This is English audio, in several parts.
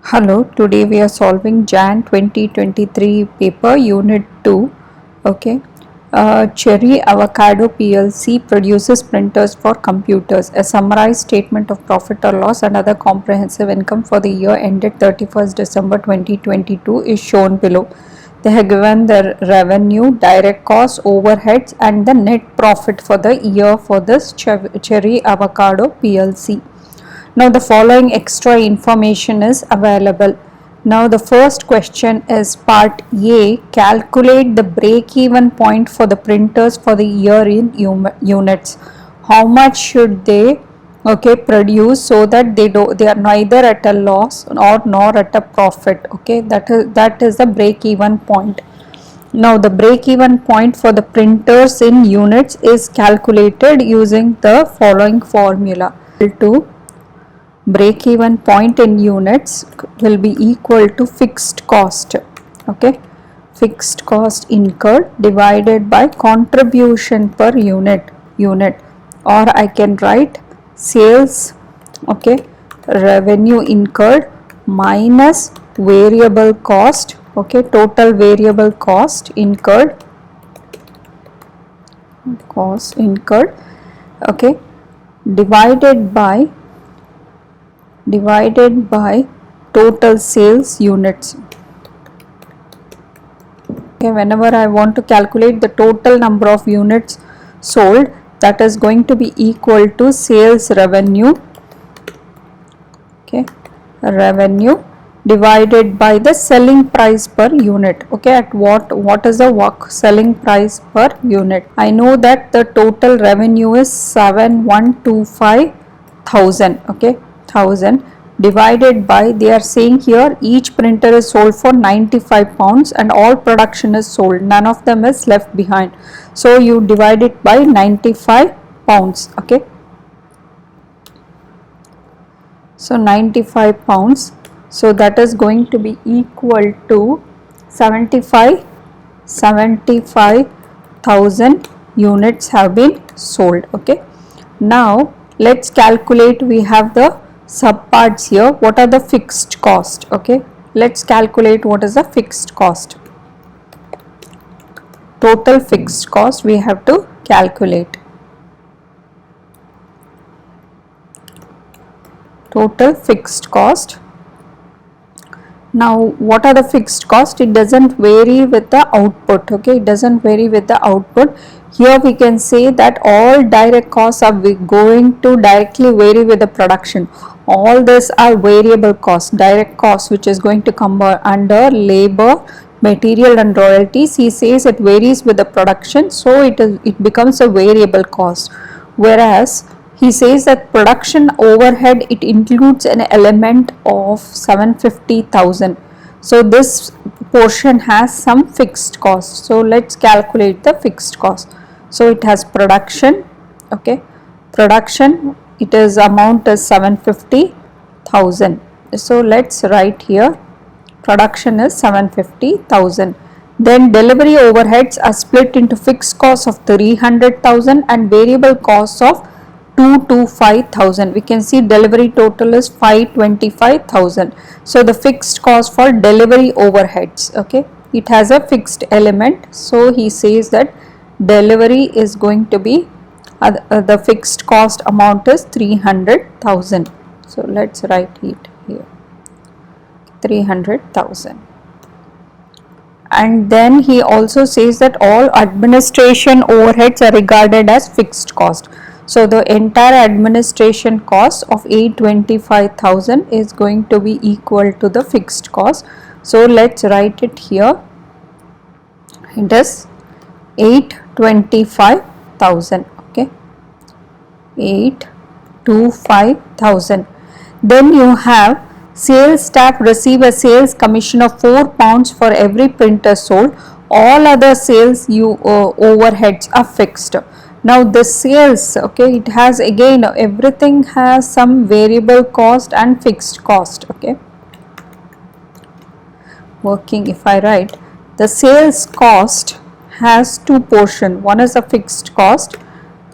Hello, today we are solving Jan 2023 paper unit 2. Okay. Cherry-Avocado PLC produces printers for computers. A summarized statement of profit or loss and other comprehensive income for the year ended 31st December 2022 is shown below. They have given the revenue, direct costs, overheads and the net profit for the year for this Cherry-Avocado PLC. Now the following extra information is available. Now the first question is part A. Calculate the break-even point for the printers for the year in units. How much should they produce so that they are neither at a loss or nor at a profit. Okay, that is the break-even point. Now the break-even point for the printers in units is calculated using the following formula. To break-even point in units will be equal to fixed cost. Okay, fixed cost incurred divided by contribution per unit, or I can write sales, revenue incurred minus variable cost, total variable cost incurred, divided by total sales units. Okay, whenever I want to calculate the total number of units sold, that is going to be equal to sales revenue, revenue divided by the selling price per unit. Okay, at what is the selling price per unit? I know that the total revenue is 7,125,000. Okay, 1000 divided by, they are saying here each printer is sold for 95 pounds and all production is sold, none of them is left behind, so you divide it by 95 pounds. Okay, so 95 pounds, so that is going to be equal to 75,000 units have been sold. Okay, now let's calculate. We have the subparts here. What are the fixed cost? Okay, let's calculate what is the fixed cost. Total fixed cost we have to calculate. Total fixed cost. Now what are the fixed cost? It doesn't vary with the output. Okay, it doesn't vary with the output. Here we can say that all direct costs are going to directly vary with the production. All this are variable costs, direct costs, which is going to come under labor, material and royalties. He says it varies with the production, so it becomes a variable cost. Whereas he says that production overhead, it includes an element of 750,000. So this portion has some fixed cost. So let's calculate the fixed cost. So it has production. Okay, production, it is amount is 750,000. So let's write here production is 750,000. Then delivery overheads are split into fixed costs of 300,000 and variable costs of 225,000. We can see delivery total is 525,000. So the fixed cost for delivery overheads, okay, it has a fixed element. So he says that delivery is going to be the fixed cost amount is 300,000. So let's write it here, 300,000. And then he also says that all administration overheads are regarded as fixed cost. So the entire administration cost of 825,000 is going to be equal to the fixed cost. So let's write it here. It is 825,000. Okay, 825,000. Then you have sales staff receive a sales commission of 4 pounds for every printer sold. All other sales overheads are fixed. Now the sales, okay, it has again, everything has some variable cost and fixed cost. Okay, working, if I write, the sales cost has two portions. One is a fixed cost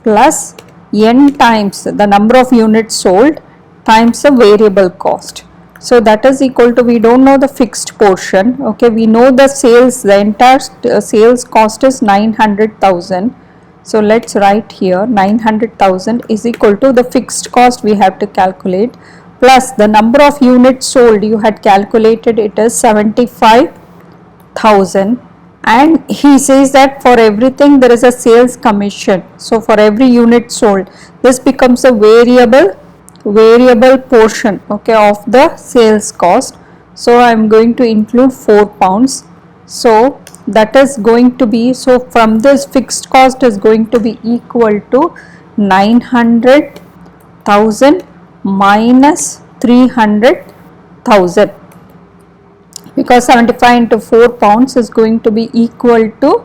plus n times the number of units sold times the variable cost. So that is equal to, we don't know the fixed portion, okay, we know the sales, the entire sales cost is 900,000. So let's write here 900,000 is equal to the fixed cost we have to calculate, plus the number of units sold you had calculated, it is 75,000, and he says that for everything there is a sales commission. So for every unit sold, this becomes a variable portion, okay, of the sales cost. So I am going to include 4 pounds. So that is going to be, so from this fixed cost is going to be equal to 900,000 minus 300,000, because 75 into 4 pounds is going to be equal to,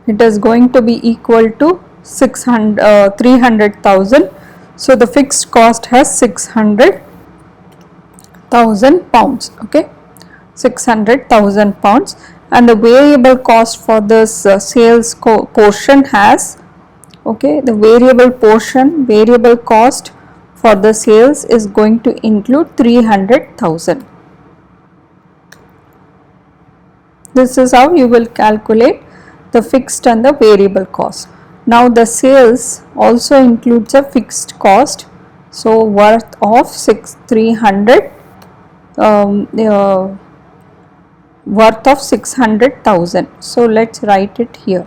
it is going to be equal to 300,000. So the fixed cost has 600,000 pounds, okay, 600,000 pounds, and the variable cost for this sales portion has, okay, the variable cost for the sales is going to include 300,000. This is how you will calculate the fixed and the variable cost. Now the sales also includes a fixed cost, so worth of 300, worth of 600,000. So let's write it here.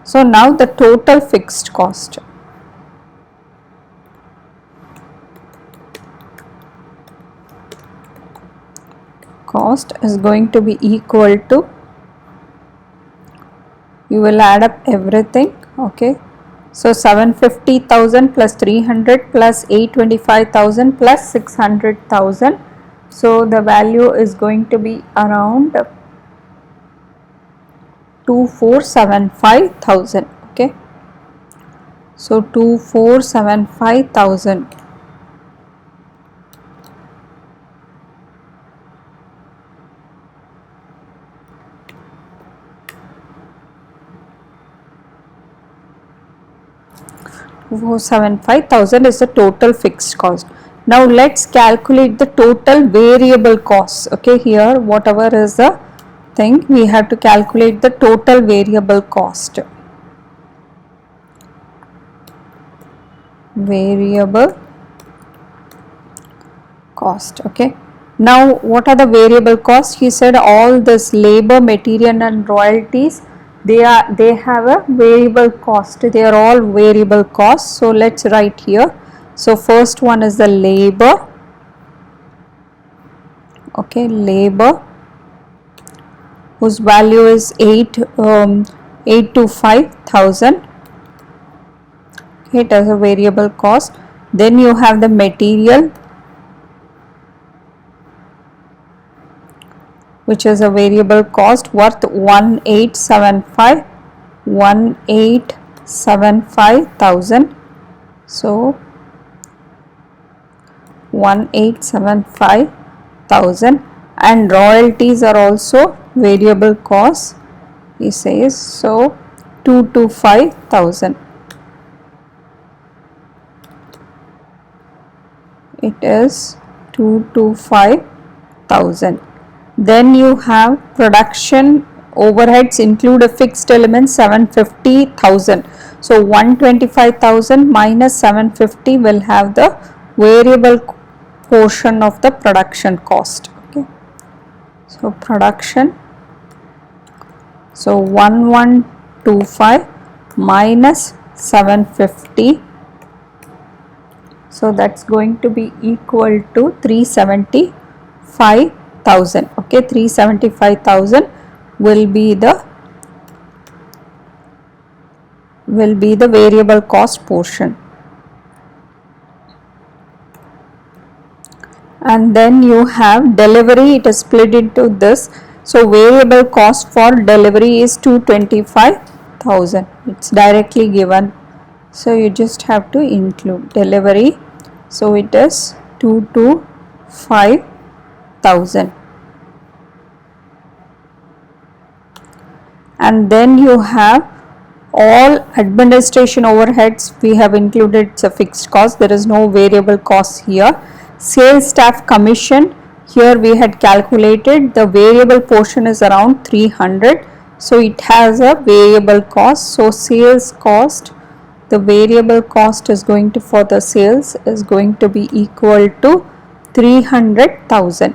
So now the total fixed cost. Is going to be equal to, you will add up everything, okay, so 750,000 plus 300 plus 825,000 plus 600,000, so the value is going to be around 2475,000, okay, so 2475,000. So 75,000 is the total fixed cost. Now let's calculate the total variable costs, okay, here whatever is the thing, we have to calculate the total variable cost. Variable cost, okay. Now what are the variable costs? He said all this labor, material and royalties, they have a variable cost, they are all variable costs. So let's write here. So first one is the labor, okay, labor, whose value is 825,000, okay, it has a variable cost. Then you have the material, which is a variable cost worth 1875,000. So 1875,000, and royalties are also variable costs, he says, so 225,000. It is 225,000. Then you have production overheads include a fixed element 750,000. So 125,000 minus 750 will have the variable portion of the production cost. Okay. So production. So 1125 minus 750. So that's going to be equal to 375,000. Okay, 375,000 will be the variable cost portion. And then you have delivery, it is split into this. So variable cost for delivery is 225,000. It's directly given. So you just have to include delivery. So it is 225,000. And then you have all administration overheads we have included, it's a fixed cost, there is no variable cost here. Sales staff commission, here we had calculated the variable portion is around 300, so it has a variable cost. So sales cost, the variable cost is going to, for the sales, is going to be equal to 300,000.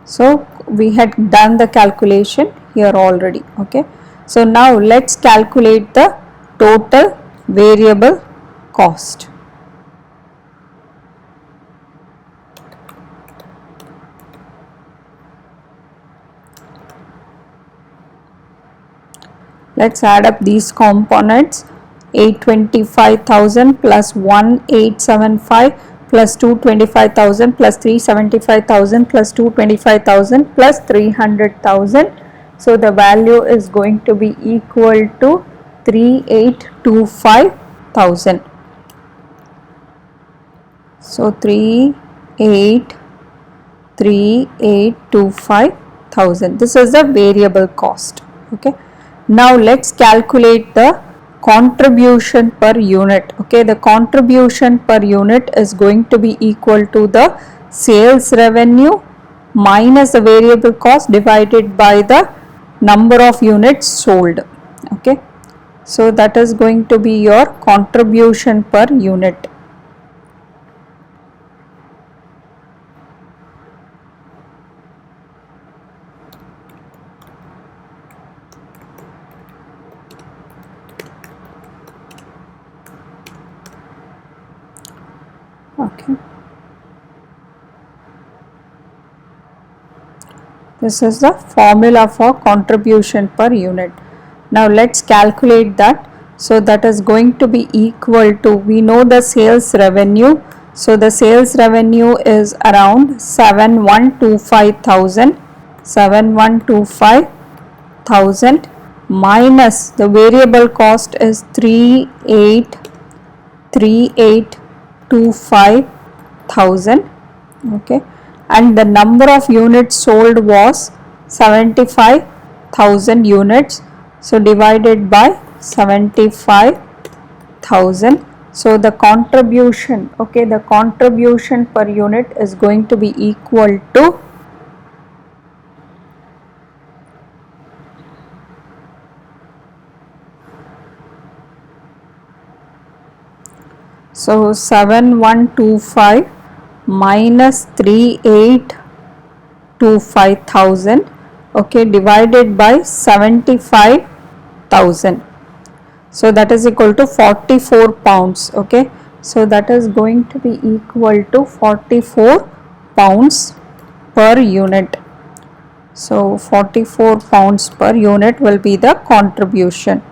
So we had done the calculation here already. Okay, so now let's calculate the total variable cost. Let's add up these components. 825,000 plus 1875 plus 225,000 plus 375,000 plus 225,000 plus 300,000. So the value is going to be equal to 3825,000. So 3825,000. This is the variable cost. Okay. Now let's calculate the contribution per unit. Okay, the contribution per unit is going to be equal to the sales revenue minus the variable cost divided by the number of units sold. Okay, so that is going to be your contribution per unit. Okay, this is the formula for contribution per unit. Now let's calculate that. So that is going to be equal to, we know the sales revenue, so the sales revenue is around 7125,000 minus the variable cost is 3825,000. Okay, and the number of units sold was 75,000 units, so divided by 75,000. So the contribution, okay, the contribution per unit is going to be equal to so 7125 minus 3825,000, okay, divided by 75,000. So that is equal to 44 pounds. Okay, so that is going to be equal to 44 pounds per unit. So 44 pounds per unit will be the contribution.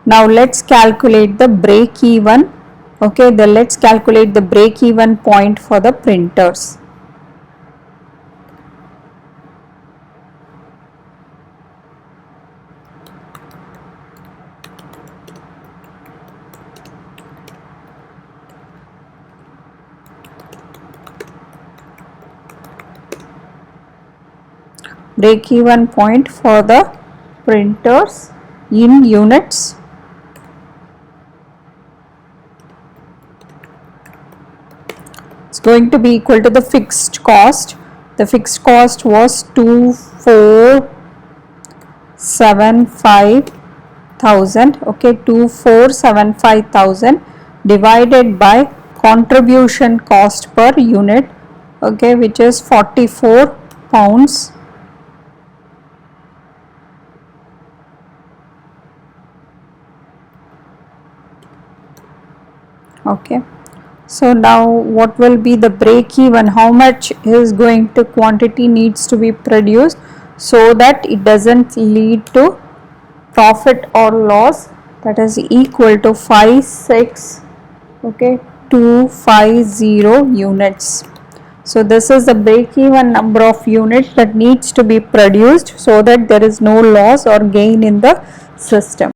Now let's calculate the break even. Okay, let's calculate the break even point for the printers. Break even point for the printers in units. It's going to be equal to the fixed cost. The fixed cost was 2475,000. Okay, 2475,000 divided by contribution cost per unit. Okay, which is 44 pounds. Okay, so now what will be the break even? How much is going to quantity needs to be produced so that it doesn't lead to profit or loss? That is equal to 250 units. So this is the break even number of units that needs to be produced so that there is no loss or gain in the system.